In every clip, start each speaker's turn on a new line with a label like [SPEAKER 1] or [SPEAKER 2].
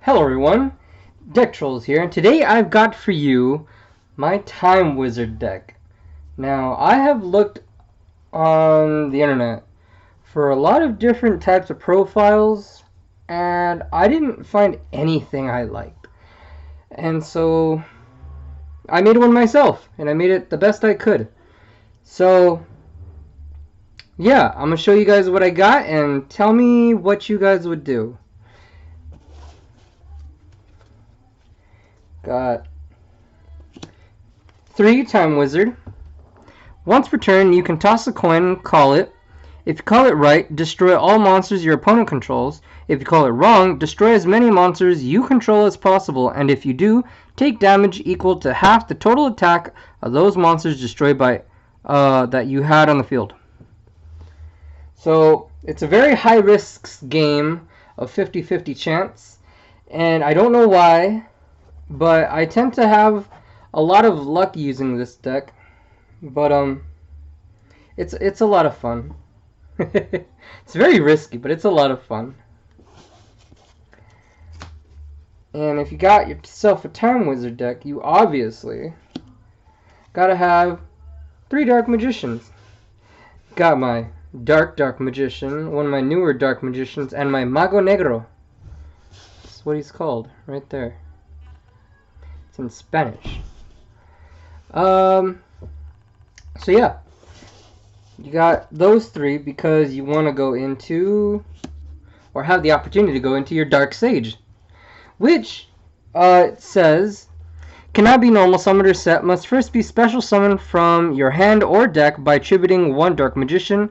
[SPEAKER 1] Hello everyone, DeckTrolls here, and today I've got for you my Time Wizard deck. Now, I have looked on the internet for a lot of different types of profiles, and I didn't find anything I liked. And so, I made one myself, and I made it the best I could. So, yeah, I'm going to show you guys what I got, and tell me what you guys would do. Got 3 Time Wizard. Once per turn, you can toss a coin and call it. If you call it right, destroy all monsters your opponent controls. If you call it wrong, destroy as many monsters you control as possible, and if you do, take damage equal to half the total attack of those monsters destroyed by that you had on the field. So it's a very high risk game of 50-50 chance, and I don't know why, but I tend to have a lot of luck using this deck. But it's a lot of fun. It's very risky, but it's a lot of fun. And if you got yourself a Time Wizard deck, you obviously gotta have 3 Dark Magicians. Got my Dark Magician, one of my newer Dark Magicians, and my Mago Negro. That's what he's called, right there. It's in Spanish. So yeah, you got those 3 because you want to go into, or have the opportunity to go into your Dark Sage, which it says cannot be normal summoned or set, must first be special summoned from your hand or deck by attributing 1 Dark Magician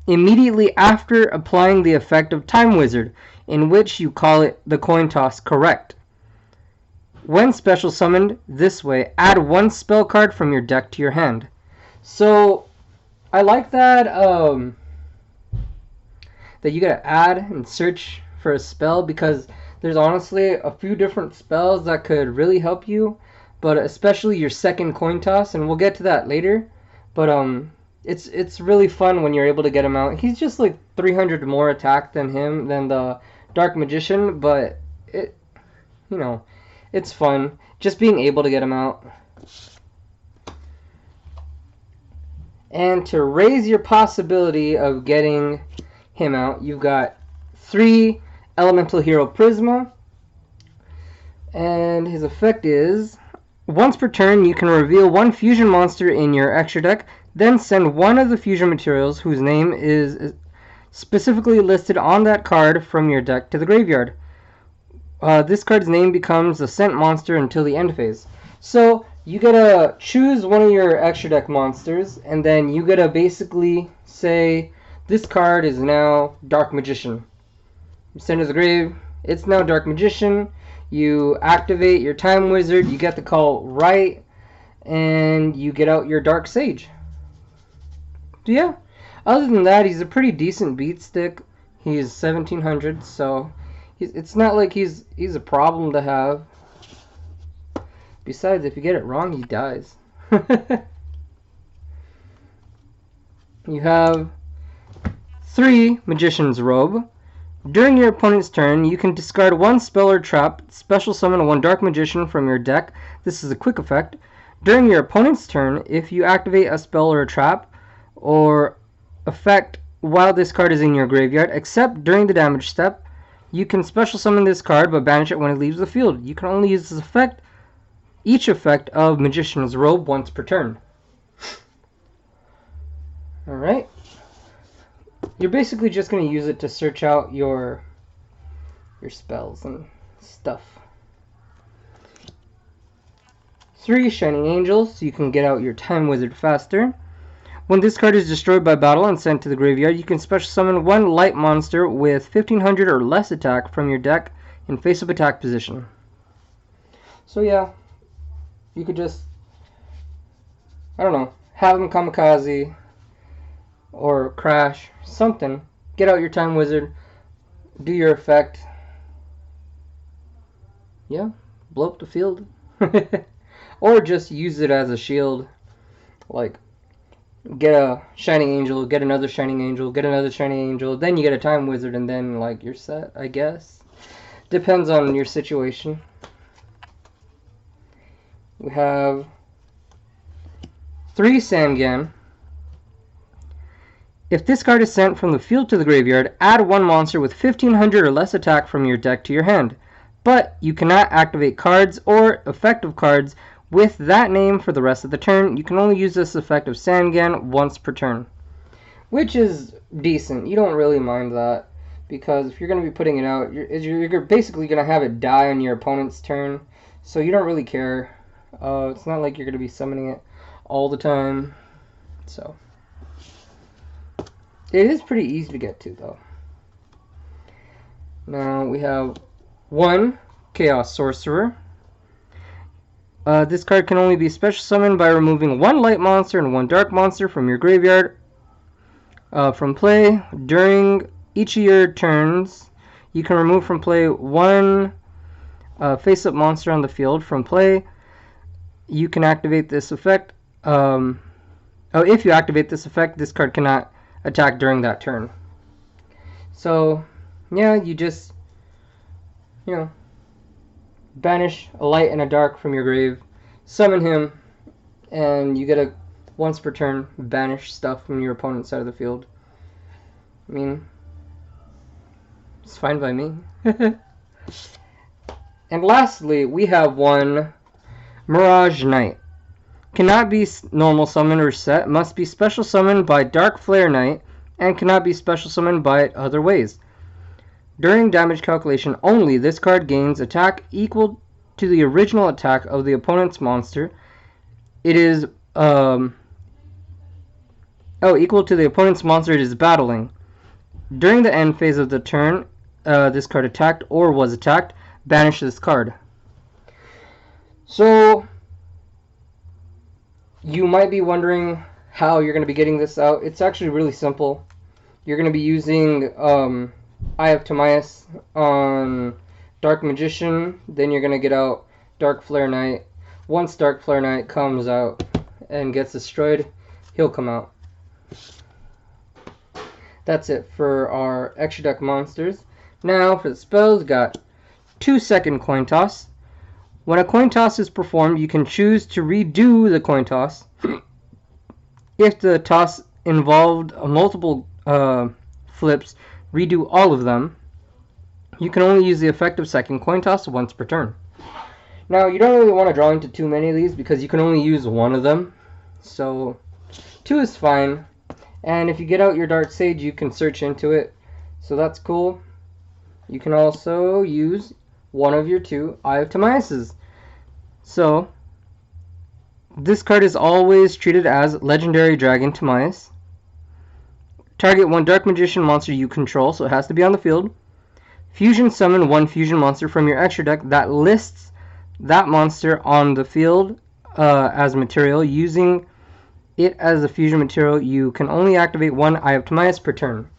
[SPEAKER 1] immediately after applying the effect of Time Wizard, in which you call it the coin toss correct. When special summoned this way, add 1 spell card from your deck to your hand. So I like that that you gotta add and search for a spell, because there's honestly a few different spells that could really help you, but especially your second coin toss, and we'll get to that later. But it's really fun when you're able to get him out. He's just like 300 more attack than the Dark Magician, but it's fun just being able to get him out. And to raise your possibility of getting him out, you've got 3 Elemental Hero Prisma. And his effect is, once per turn, you can reveal 1 fusion monster in your extra deck, then send 1 of the fusion materials whose name is specifically listed on that card from your deck to the graveyard. This card's name becomes a sent monster until the end phase. So you gotta choose one of your extra deck monsters, and then you gotta basically say, this card is now Dark Magician. You send it to the grave, it's now Dark Magician. You activate your Time Wizard, you get the call right, and you get out your Dark Sage. So yeah, other than that, he's a pretty decent beat stick. He's 1700, so it's not like he's a problem to have. Besides, if you get it wrong, he dies. You have 3 Magician's Robe. During your opponent's turn, you can discard 1 spell or trap, special summon 1 Dark Magician from your deck. This is a quick effect. During your opponent's turn, if you activate a spell or a trap or effect while this card is in your graveyard, except during the damage step, you can special summon this card but banish it when it leaves the field. You can only use this effect, each effect of Magician's Robe, once per turn. Alright. You're basically just going to use it to search out your spells and stuff. 3 Shining Angels, so you can get out your Time Wizard faster. When this card is destroyed by battle and sent to the graveyard, you can special summon 1 light monster with 1500 or less attack from your deck in face-up attack position. So yeah, you could just, I don't know, have him kamikaze or crash, something. Get out your Time Wizard, do your effect. Yeah, blow up the field. Or just use it as a shield, like get a Shining Angel, get another Shining Angel, get another Shining Angel, then you get a Time Wizard, and then like you're set, I guess. Depends on your situation. We have 3 Sangan. If this card is sent from the field to the graveyard, add 1 monster with 1500 or less attack from your deck to your hand. But you cannot activate cards or effective cards with that name for the rest of the turn. You can only use this effect of Sangan once per turn, which is decent. You don't really mind that, because if you're going to be putting it out, you're basically going to have it die on your opponent's turn, so you don't really care. It's not like you're going to be summoning it all the time, so it is pretty easy to get to, though. Now we have 1 Chaos Sorcerer. This card can only be special summoned by removing 1 light monster and 1 dark monster from your graveyard from play. During each of your turns, you can remove from play 1 face-up monster on the field from play. You can activate this effect. If you activate this effect, this card cannot attack during that turn. So, yeah, you just, banish a light and a dark from your grave, summon him, and you get a once per turn banish stuff from your opponent's side of the field. I mean, it's fine by me. And lastly, we have 1 Mirage Knight. Cannot be normal summoned or set, must be special summoned by Dark Flare Knight, and cannot be special summoned by other ways. During damage calculation only, this card gains attack equal to the original attack of the opponent's monster. It is equal to the opponent's monster it is battling. During the end phase of the turn, this card attacked or was attacked, banish this card. So, you might be wondering how you're going to be getting this out. It's actually really simple. You're going to be using Eye of Timaeus on Dark Magician. Then you're going to get out Dark Flare Knight. Once Dark Flare Knight comes out and gets destroyed, he'll come out. That's it for our extra deck monsters. Now for the spells, got 2 second coin toss. When a coin toss is performed, you can choose to redo the coin toss. If the toss involved multiple flips, redo all of them. You can only use the effect of second coin toss once per turn. Now, you don't really want to draw into too many of these because you can only use 1 of them. So, 2 is fine. And if you get out your Dark Sage, you can search into it. So that's cool. You can also use 1 of your 2 Eye of Timaeuses. So, this card is always treated as Legendary Dragon Timaeus. Target 1 Dark Magician monster you control, so it has to be on the field. Fusion summon 1 fusion monster from your extra deck that lists that monster on the field as material. Using it as a fusion material, you can only activate 1 Eye of Timaeus per turn.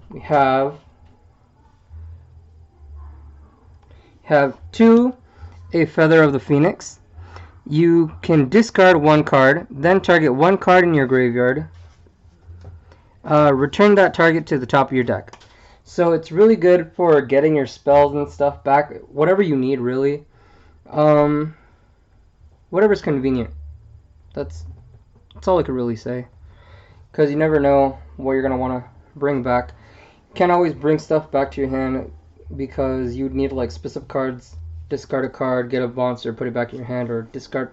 [SPEAKER 1] We have 2 A Feather of the Phoenix. You can discard 1 card, then target 1 card in your graveyard. Return that target to the top of your deck. So it's really good for getting your spells and stuff back, whatever you need, really. Whatever's convenient. That's all I could really say. Because you never know what you're going to want to bring back. You can't always bring stuff back to your hand because you'd need like specific cards. Discard a card, get a monster, put it back in your hand, or discard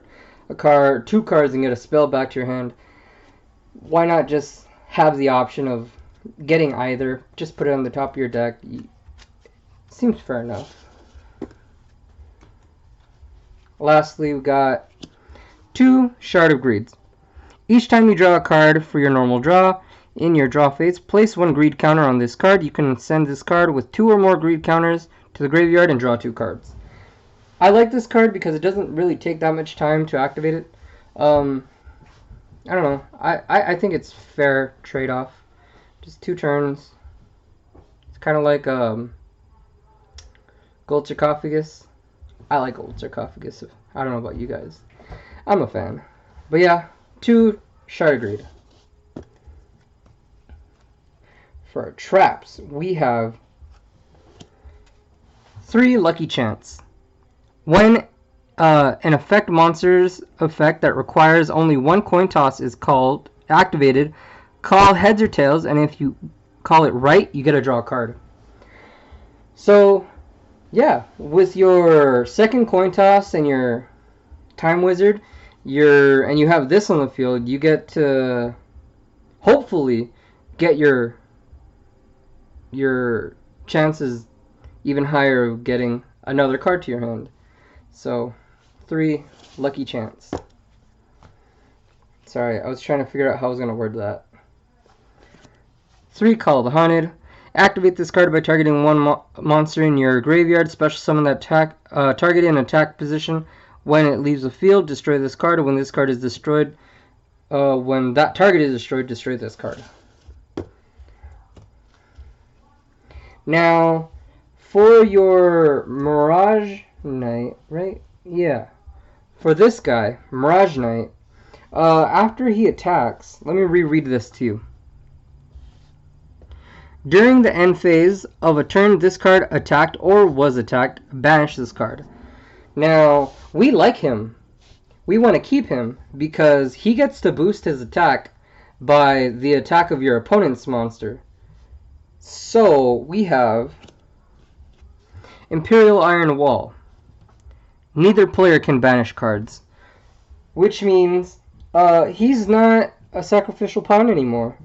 [SPEAKER 1] a card, 2 cards and get a spell back to your hand. Why not just have the option of getting either? Just put it on the top of your deck. Seems fair enough. Lastly, we got 2 Shard of Greeds. Each time you draw a card for your normal draw, in your draw phase, place 1 greed counter on this card. You can send this card with 2 or more greed counters to the graveyard and draw 2 cards. I like this card because it doesn't really take that much time to activate it. I don't know. I think it's fair trade-off. Just 2 turns. It's kind of like Gold Sarcophagus. I like Gold Sarcophagus. I don't know about you guys. I'm a fan. But yeah, 2 Shard of Greed. for our traps, we have 3 lucky chance. When an effect monster's effect that requires only 1 coin toss is activated, call heads or tails, and if you call it right, you get to draw a card. So, yeah, with your second coin toss and your time wizard, and you have this on the field, you get to hopefully get your chances even higher of getting another card to your hand. So, 3 lucky chance. Sorry, I was trying to figure out how I was going to word that. 3 Call the Haunted. Activate this card by targeting one monster in your graveyard. Special summon that target in attack position. When it leaves the field, destroy this card. When this card is destroyed, when that target is destroyed, destroy this card. Now, for your Mirage Knight, right? Yeah. For this guy, Mirage Knight, after he attacks, let me reread this to you. During the end phase of a turn, this card attacked or was attacked, banish this card. Now, we like him. We want to keep him because he gets to boost his attack by the attack of your opponent's monster. So, we have Imperial Iron Wall. Neither player can banish cards, which means he's not a sacrificial pawn anymore.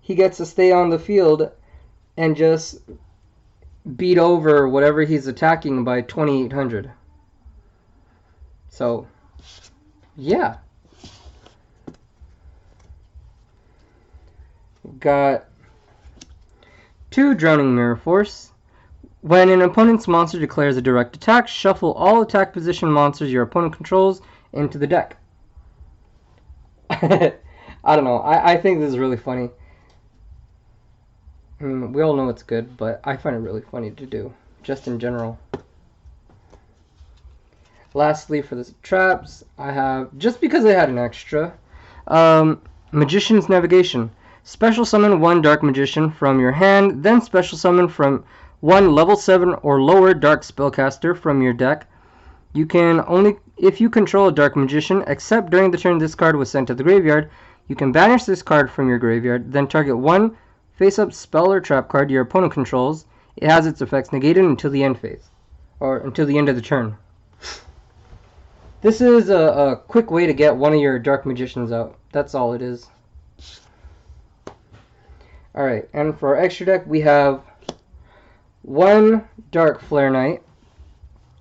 [SPEAKER 1] He gets to stay on the field and just beat over whatever he's attacking by 2,800. So, yeah. Got 2 Drowning Mirror Force. When an opponent's monster declares a direct attack, shuffle all attack position monsters your opponent controls into the deck. I don't know. I think this is really funny. I mean, we all know it's good, but I find it really funny to do, just in general. Lastly, for the traps, I have, just because I had an extra, Magician's Navigation. Special summon 1 Dark Magician from your hand, then special summon from 1 level 7 or lower Dark Spellcaster from your deck. You can only, if you control a Dark Magician, except during the turn this card was sent to the graveyard, you can banish this card from your graveyard, then target 1 face-up spell or trap card your opponent controls. It has its effects negated until the end phase, or until the end of the turn. This is a quick way to get one of your Dark Magicians out. That's all it is. Alright, and for our extra deck, we have 1 Dark Flare Knight.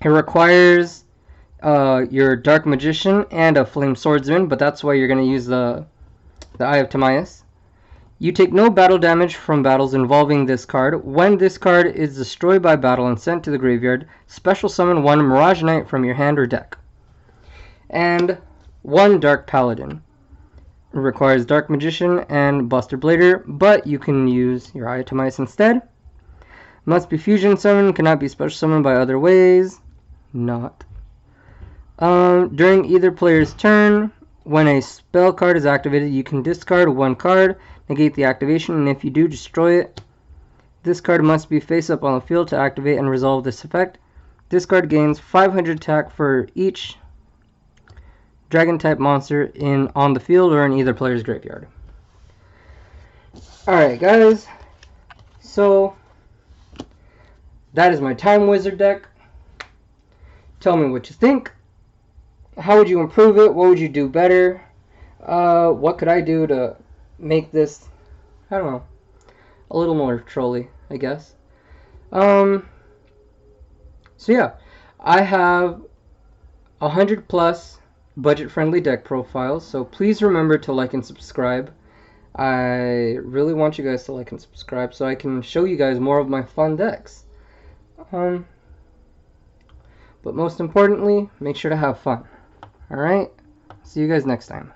[SPEAKER 1] It requires your Dark Magician and a Flame Swordsman, but that's why you're going to use the Eye of Timaeus. You take no battle damage from battles involving this card. When this card is destroyed by battle and sent to the graveyard, special summon 1 Mirage Knight from your hand or deck. And 1 Dark Paladin. It requires Dark Magician and Buster Blader, but you can use your Eye of Timaeus instead. Must be fusion summoned, cannot be special summoned by other ways. Not. During either player's turn, when a spell card is activated, you can discard 1 card, negate the activation, and if you do, destroy it. This card must be face up on the field to activate and resolve this effect. This card gains 500 attack for each dragon type monster on the field or in either player's graveyard. Alright guys, so that is my Time Wizard deck. Tell me what you think. How would you improve it? What would you do better? What could I do to make this, I don't know, a little more trolly, I guess. So yeah, I have 100 plus budget-friendly deck profiles, so please remember to like and subscribe. I really want you guys to like and subscribe so I can show you guys more of my fun decks. But most importantly, make sure to have fun. Alright? See you guys next time.